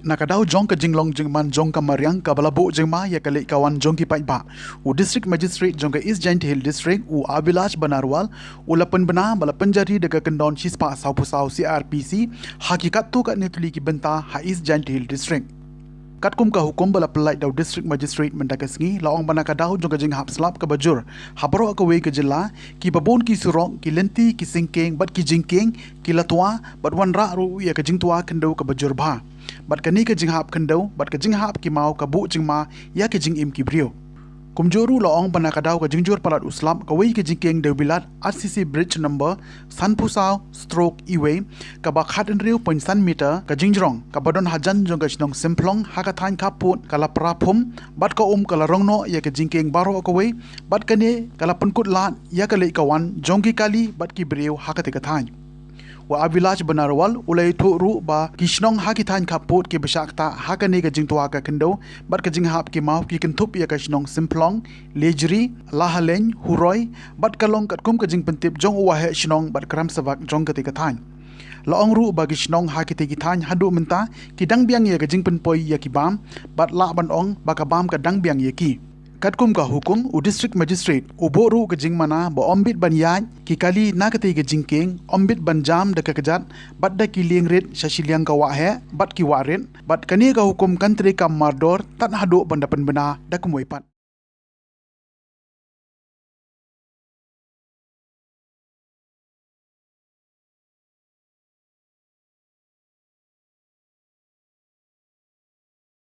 nakadaw jong ka jinglong jingman jong ka mariang ka balabo jingma ya kali kawan jong ki ba u district magistrate jong ka East Jaintia Hills district u abilash banarwal u lapan bana bala pynjari daga kyndon chispa sau CrPC hakikat tu ka netuli ki bynta ha East Jaintia Hills district katkum ka hukum bala pelai daw district magistrate mendakasngi laong bana kadaw jong ka jing hap slap ka bajur habro ka we ka jilla ki babon ki surok ki lenti ki singking bat ki jingking ki latwa bat wan ra ru ya ka jingtua kendo ka bajur bha bat kani ka jinghap kendo bat ka jinghap ki mau ka bu jingma ya ka jingim ki brio kumjoru laong bana kadaw ka jingjur palat uslam ka wei ka jingkeng de bilat RCC bridge number sanpusau stroke iwe ka ba khat enriu 0.3 meter ka jingrong ka badon hajan jong ka chnong simplong ha ka thain ka put kala prapum bat ka kala rongno ya ka jingkeng baro ka wei bat kane kala pankut lat ya ka le kawan jongki kali bat ki brio ha ka te ka thain wa abilaj banarwal ulai thoru ba kishnong ha ki thain khapot ke bashakta ha ka ne ga jingtwa ka kendo bat ka jinghap ki mau ki kintup ya ka shnong simplong lejri lahaleng huroi bat ka long kat kum ka jing pentip jong wa he shnong bat kram sabak jong ka te ka thain laong ru ba gishnong ha ki te ki thain hadu menta ki dang biang ya ka jing penpoi ya ki bam bat la ban ong ba ka bam ka dang biang ya ki katkum ka hukum u district magistrate u boru ke jingmana ba ombit ban yaj ki kali na kate ke jingking ombit ban jam de kajat bat da ki liengret shashiliang ka wa he bat ki waret bat kani ka hukum country kam mardor tan hadu ban dapan bena da kumoi pat